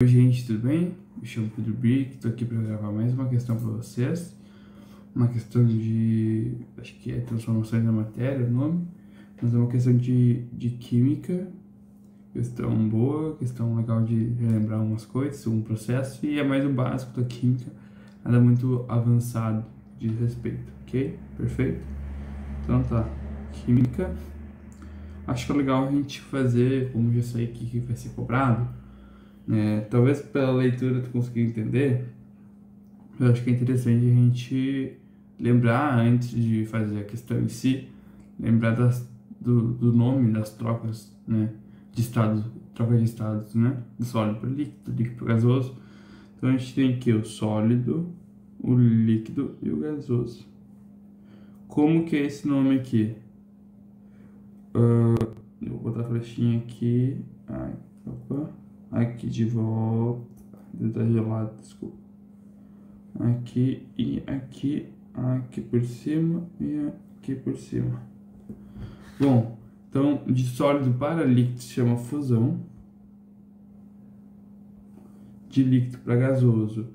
Oi, gente, tudo bem? Me chamo Pedro Brick, estou aqui para gravar mais uma questão para vocês. Uma questão de, acho que é transformações da matéria, o nome. Mas é uma questão de química, questão boa, questão legal de relembrar umas coisas, um processo. E é mais o básico da química, nada muito avançado de respeito, ok? Perfeito? Então tá, química. Acho que é legal a gente fazer, como já sei que vai ser cobrado, talvez pela leitura tu consiga entender. Eu acho que é interessante a gente lembrar, antes de fazer a questão em si, lembrar do nome das trocas, né, de estado, troca de estados, né, do sólido para líquido, líquido para gasoso. Então a gente tem aqui o sólido, o líquido e o gasoso. Como que é esse nome aqui? Eu vou botar a flechinha aqui, opa, aqui de volta, tá gelado, desculpa. Aqui e aqui, aqui por cima e aqui por cima. Bom, então de sólido para líquido se chama fusão. De líquido para gasoso,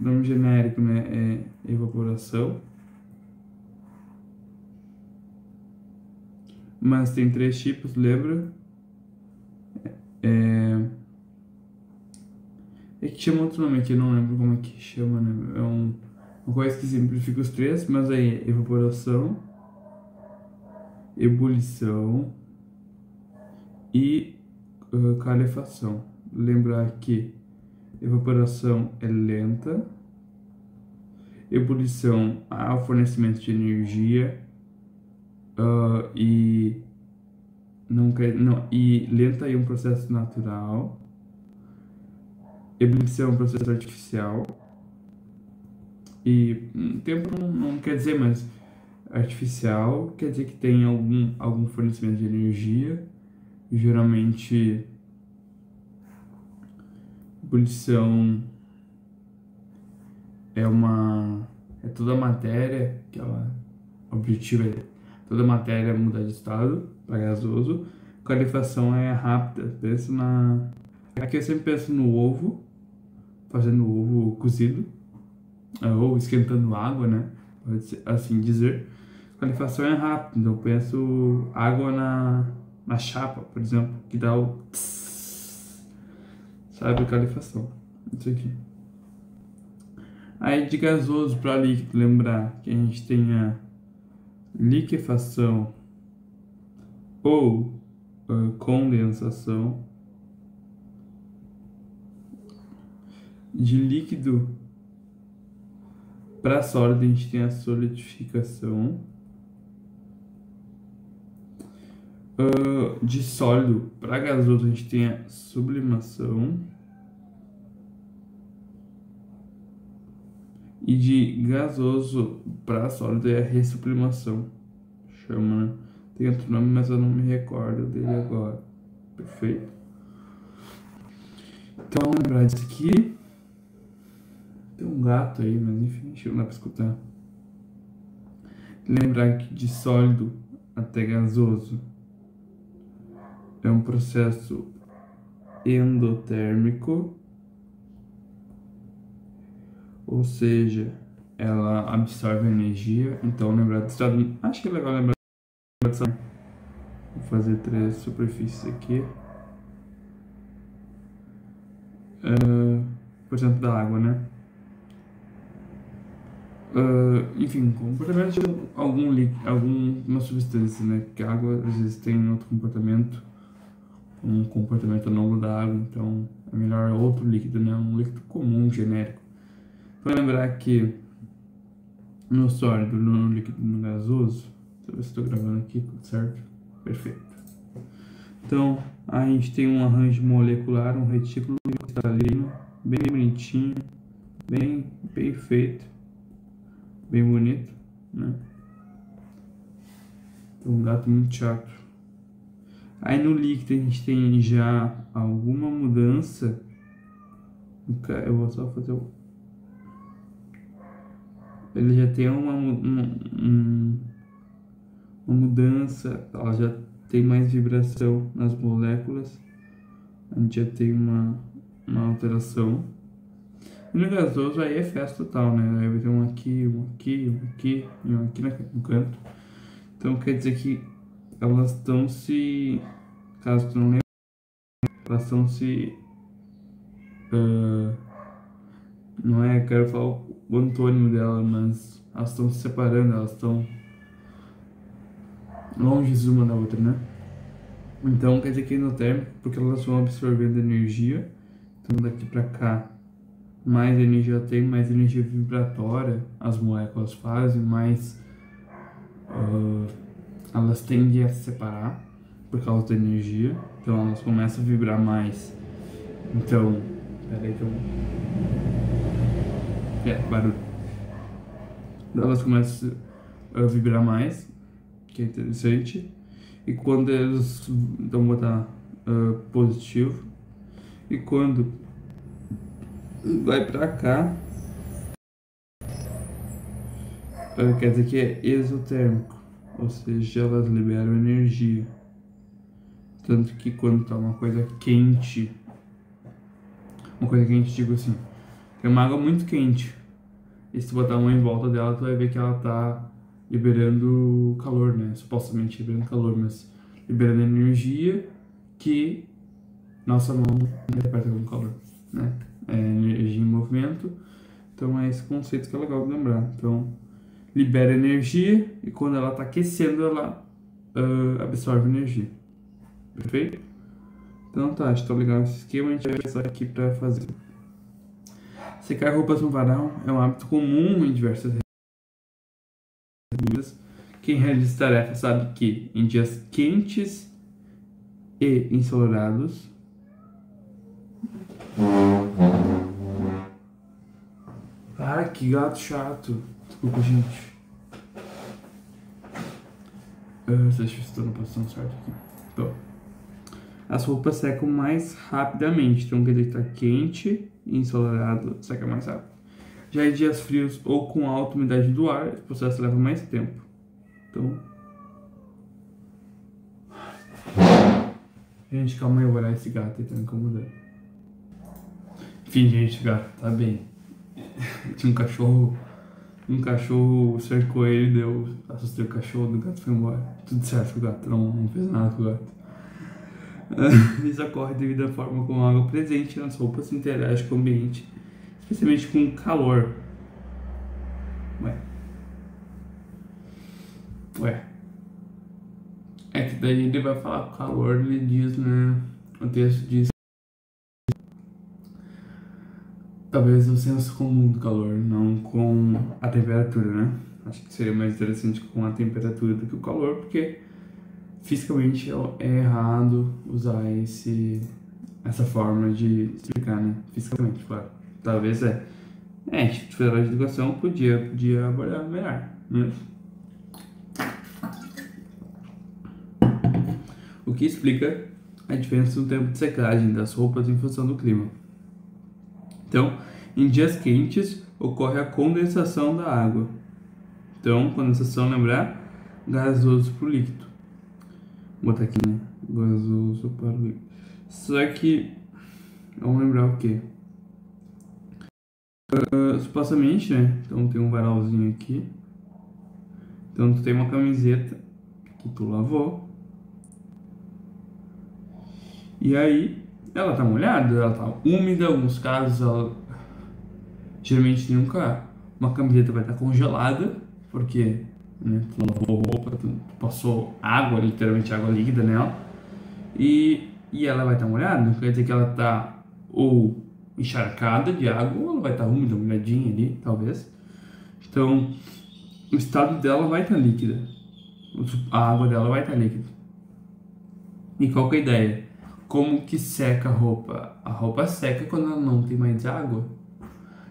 nome genérico, né, é evaporação. Mas tem três tipos, lembra? É que chama outro nome aqui, eu não lembro como é que chama, né? É uma coisa que simplifica os três, mas aí é evaporação, ebulição e calefação. Lembrar que evaporação é lenta, ebulição há o fornecimento de energia e lenta é um processo natural. Ebulição é um processo artificial. E tempo não quer dizer, mas artificial quer dizer que tem algum fornecimento de energia. Geralmente, ebulição é toda a matéria que ela, o objetivo é toda a matéria mudar de estado para gasoso. Calefação é rápida. Aqui eu sempre penso no ovo, fazendo o ovo cozido, ou esquentando água, né? Pode ser assim dizer. Calefação é rápido, então eu penso água na chapa, por exemplo, que dá o tss, sabe, calefação. Isso aqui. Aí de gasoso para líquido, lembrar que a gente tem a liquefação ou condensação. De líquido para sólido, a gente tem a solidificação. De sólido para gasoso, a gente tem a sublimação. E de gasoso para sólido é a ressublimação. Chama, né? Tem outro nome, mas eu não me recordo dele agora. Perfeito. Então, vamos lembrar disso aqui. Tem um gato aí, mas enfim, acho que não dá pra escutar. Lembrar que de sólido até gasoso é um processo endotérmico, ou seja, ela absorve energia. Então, lembrar do estado. Acho que é legal lembrar do estado. Vou fazer 3 superfícies aqui. Por exemplo, da água, né? Enfim, comportamento de alguma substância, né? Porque a água às vezes tem outro comportamento, um comportamento análogo da água, então é melhor outro líquido, né? Um líquido comum, genérico. Então lembrar que no sólido, no líquido, no gasoso, deixa eu ver se estou gravando aqui, tudo certo? Perfeito. Então a gente tem um arranjo molecular, um retículo cristalino, bem bonitinho, bem feito. Bem bonito, né? Então, um gato muito chato. Aí no líquido a gente tem já alguma mudança. Eu vou só fazer o... Ele já tem uma mudança, ela já tem mais vibração nas moléculas. A gente já tem uma alteração. E no gasoso aí é festa total, né? Aí vai ter um aqui, um aqui, um aqui e um aqui no canto. Então quer dizer que elas estão se... Caso tu não lembre, elas estão se... não é, quero falar o antônimo dela, mas elas estão se separando, elas estão longe uma da outra, né? Então quer dizer que endotérmico, porque elas vão absorvendo energia, então daqui pra cá, mais energia tem, mais energia vibratória as moléculas fazem, mais elas tendem a se separar por causa da energia, então elas começam a vibrar mais. Então, peraí que eu... barulho. Elas começam a vibrar mais, que é interessante. E quando eles... Então, vou botar positivo. E quando vai pra cá, quer dizer que é exotérmico. Ou seja, elas liberam energia. Tanto que quando tá uma coisa quente... Uma coisa quente, digo assim... Tem uma água muito quente. E se tu botar a mão em volta dela, tu vai ver que ela tá liberando calor, né? Supostamente liberando calor, mas liberando energia que nossa mão interpreta como calor, né? É energia em movimento. Então é esse conceito que é legal de lembrar. Então, libera energia e quando ela tá aquecendo, ela absorve energia. Perfeito? Então tá, está legal esse esquema. A gente vai usar aqui para fazer. Secar roupas no varal é um hábito comum em diversas regiões. Quem realiza tarefa sabe que em dias quentes e ensolarados, cara, que gato chato. Desculpa, gente. Deixa eu ver se estou na posição certa aqui. Então, as roupas secam mais rapidamente. Então, quer dizer que está quente e ensolarado, seca mais rápido. Já em dias frios ou com alta umidade do ar, esse processo leva mais tempo. Então... Gente, calma aí, eu vou olhar esse gato aí, tá me incomodando. Enfim, gente, o gato tá bem. Tinha um cachorro cercou ele, deu, assustei o cachorro, o gato foi embora. Tudo certo com o gato, não fez nada com o gato. Isso ocorre devido à forma como a água presente nas roupas interage com o ambiente, especialmente com calor. Ué. É que daí ele vai falar com calor, ele diz, né? O texto diz... Talvez o senso comum do calor, não com a temperatura, né? Acho que seria mais interessante com a temperatura do que o calor, porque fisicamente é errado usar essa forma de explicar, né? Fisicamente, claro. Talvez Instituto Federal de Educação podia abordar melhor, né? O que explica a diferença no tempo de secagem das roupas em função do clima. Então, em dias quentes, ocorre a condensação da água. Então, condensação, lembrar, gasoso para o líquido. Vou botar aqui, né? Gasoso para o líquido. Só que, vamos lembrar o quê? Supostamente, né? Então, tem um varalzinho aqui. Então, tu tem uma camiseta que tu lavou. E aí, ela tá molhada, ela tá úmida, em alguns casos ela... Geralmente nunca uma camiseta vai estar congelada, porque, né, tu lavou roupa, tu passou água, literalmente água líquida nela, e ela vai estar molhada, quer dizer que ela tá ou encharcada de água, ou ela vai estar úmida, molhadinha ali, talvez. Então, o estado dela vai estar líquida, a água dela vai estar líquida. E qual que é a ideia? Como que seca a roupa? A roupa seca quando ela não tem mais água.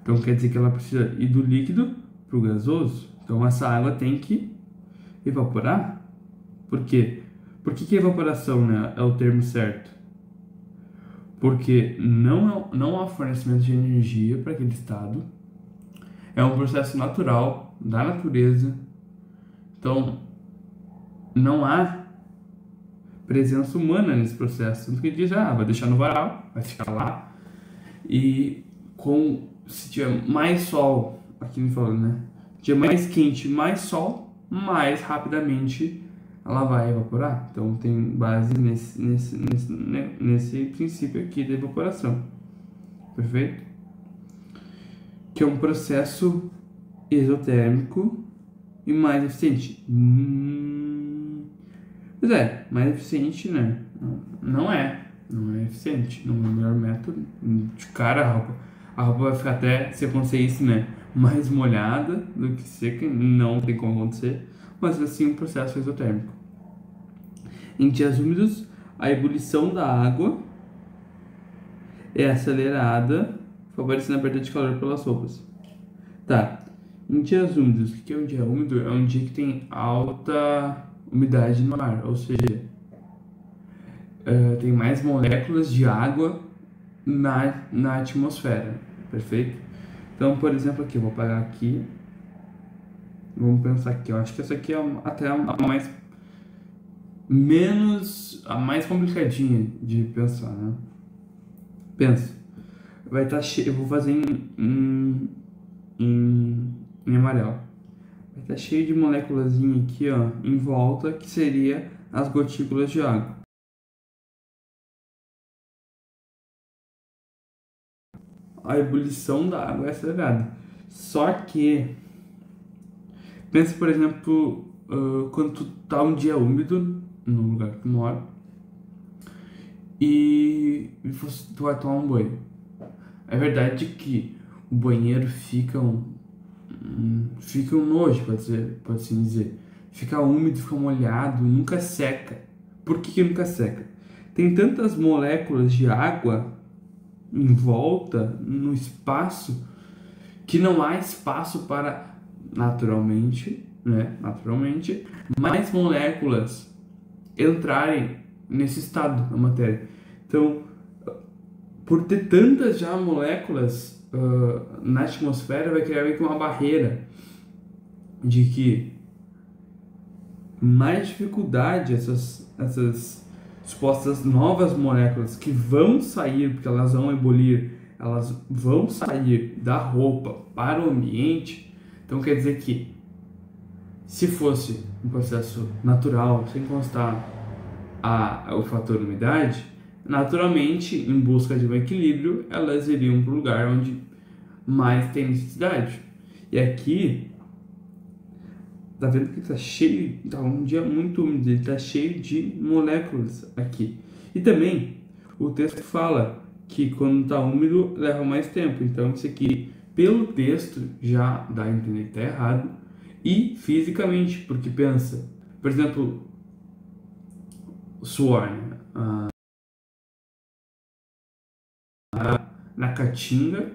Então quer dizer que ela precisa ir do líquido para o gasoso. Então essa água tem que evaporar. Por quê? Por que evaporação, né, é o termo certo? Porque não há fornecimento de energia para aquele estado. É um processo natural da natureza. Então não há presença humana nesse processo. Tanto que diz, vai deixar no varal, vai ficar lá. E se tiver mais sol, aqui me falando, né? Se tiver mais quente, mais sol, mais rapidamente ela vai evaporar. Então tem base nesse princípio aqui da evaporação. Perfeito? Que é um processo exotérmico e mais eficiente. Pois é, mais eficiente, né? Não é eficiente, não é o melhor método. De cara, a roupa vai ficar até, se acontecer isso, né? Mais molhada do que seca, não tem como acontecer, mas assim um processo exotérmico. Em dias úmidos, a ebulição da água é acelerada, favorecendo a perda de calor pelas roupas. Tá, em dias úmidos, o que é um dia úmido? É um dia que tem alta umidade no ar, ou seja, tem mais moléculas de água na atmosfera, perfeito? Então, por exemplo, aqui, eu vou apagar aqui, vamos pensar aqui, eu acho que essa aqui é até a mais complicadinha de pensar, né? Pensa, vai estar cheio, eu vou fazer em amarelo. Vai estar cheio de moléculas aqui, ó, em volta, que seria as gotículas de água. A ebulição da água é acelerada. Só que, pensa, por exemplo, quando tu tá um dia úmido no lugar que tu mora e tu vai tomar um banho. É verdade que o banheiro fica um nojo, pode-se dizer. Fica úmido, fica molhado, nunca seca. Por que nunca seca? Tem tantas moléculas de água em volta, no espaço, que não há espaço para, naturalmente, mais moléculas entrarem nesse estado da matéria. Então, por ter tantas já moléculas na atmosfera, vai criar meio que uma barreira de que mais dificuldade essas supostas novas moléculas que vão sair, porque elas vão ebulir, elas vão sair da roupa para o ambiente. Então quer dizer que se fosse um processo natural, sem constar o fator umidade, naturalmente, em busca de um equilíbrio, elas iriam para o lugar onde mais tem necessidade. E aqui, tá vendo que tá cheio, tá um dia muito úmido, ele tá cheio de moléculas aqui. E também, o texto fala que quando tá úmido, leva mais tempo. Então, isso aqui, pelo texto, já dá a entender que tá errado. E fisicamente, porque pensa, por exemplo, o suor, né? Na caatinga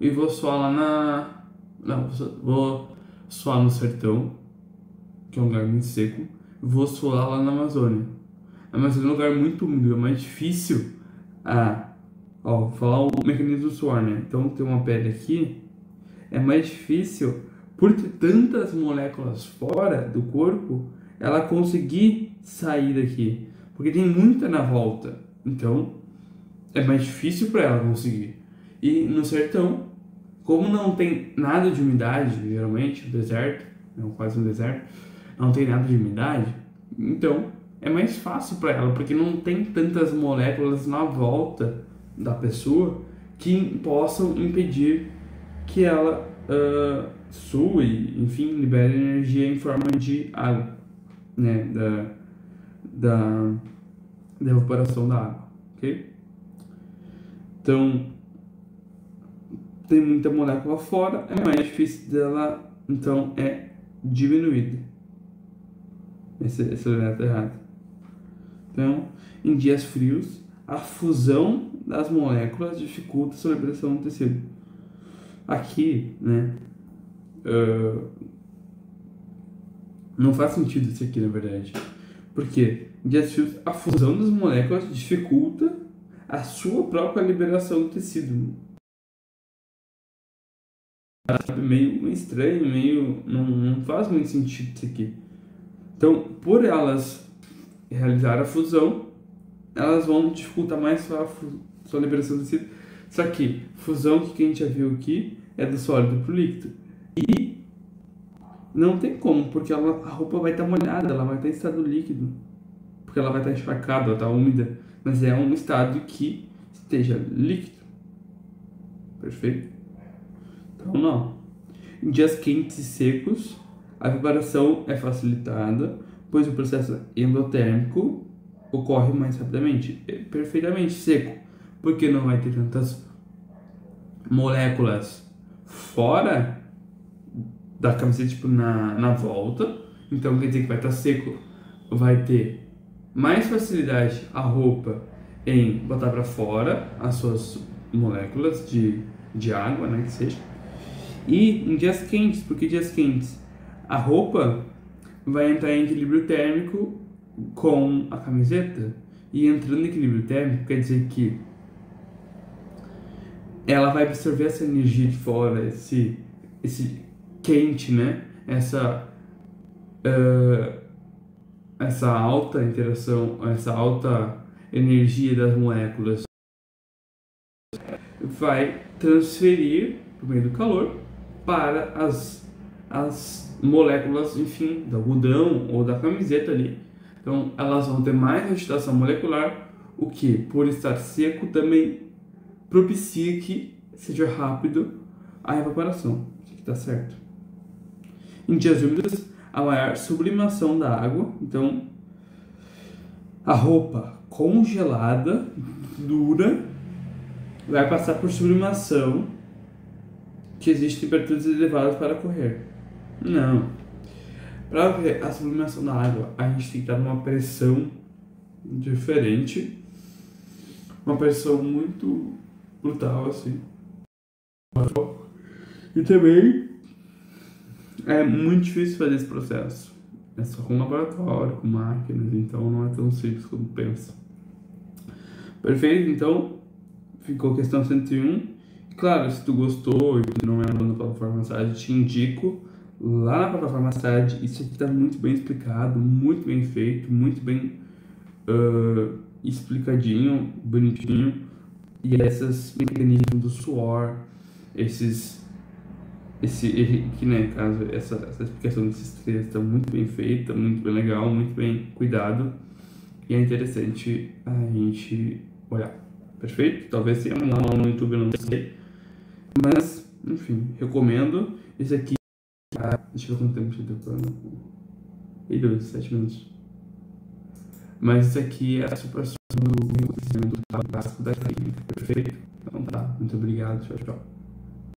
e vou suar lá vou suar no sertão, que é um lugar muito seco, vou suar lá na Amazônia. A Amazônia é um lugar muito úmido, é mais difícil vou falar o mecanismo do suor, né? Então tem uma pele aqui, é mais difícil, por ter tantas moléculas fora do corpo, ela conseguir sair daqui, porque tem muita na volta, então é mais difícil para ela conseguir. E no sertão, como não tem nada de umidade, geralmente, deserto, quase um deserto, não tem nada de umidade, então é mais fácil para ela, porque não tem tantas moléculas na volta da pessoa que possam impedir que ela sue, enfim, libere energia em forma de água, né, da evaporação da água, ok? Então, tem muita molécula fora, é mais difícil dela, então é diminuída. Esse elemento tá errado. Então, em dias frios, a fusão das moléculas dificulta a celebração do tecido. Aqui, né, não faz sentido isso aqui, na verdade. Porque em dias frios, a fusão das moléculas dificulta a sua própria liberação do tecido. Meio estranho, não faz muito sentido isso aqui. Então, por elas realizar a fusão, elas vão dificultar mais sua liberação do tecido. Só que fusão, que a gente já viu aqui, é do sólido pro líquido. E não tem como, porque a roupa vai estar molhada, ela vai estar em estado líquido. Porque ela vai estar encharcada, ela está úmida. Mas é um estado que esteja líquido. Perfeito? Então, não. Em dias quentes e secos, a evaporação é facilitada, pois o processo endotérmico ocorre mais rapidamente. É perfeitamente seco, porque não vai ter tantas moléculas fora da camiseta, tipo na volta. Então quer dizer que vai estar seco, vai ter mais facilidade a roupa em botar para fora as suas moléculas de água, né, que seja. E em dias quentes, porque dias quentes a roupa vai entrar em equilíbrio térmico com a camiseta. E entrando em equilíbrio térmico quer dizer que ela vai absorver essa energia de fora, esse quente, né? Essa alta interação, essa alta energia das moléculas vai transferir por meio do calor para as moléculas, enfim, do algodão ou da camiseta ali. Então elas vão ter mais agitação molecular, o que, por estar seco, também propicia que seja rápido a evaporação. Isso aqui tá certo. Em dias úmidos, a maior sublimação da água. Então, a roupa congelada, dura, vai passar por sublimação, que existe temperaturas elevadas para correr. Não. Para ver a sublimação da água, a gente tem que estar numa pressão diferente. Uma pressão muito brutal, assim. E também é muito difícil fazer esse processo. É só com laboratório, com máquinas, então não é tão simples como pensa. Perfeito? Então, ficou questão 101. Claro, se tu gostou e tu não é na plataforma SAD, te indico lá na plataforma SAD. Isso aqui está muito bem explicado, muito bem feito, muito bem explicadinho, bonitinho. E esses mecanismos do suor, que, né, caso, essa explicação desses três está muito bem feita, muito bem legal, muito bem cuidado. E é interessante a gente olhar. Perfeito? Talvez tenha um lá no YouTube, eu não sei. Mas, enfim, recomendo. Esse aqui, deixa eu ver quanto tempo eu tô falando. E 7 minutos. Mas esse aqui é a superação do conhecimento básico da química. Perfeito? Então tá, muito obrigado, tchau, tchau.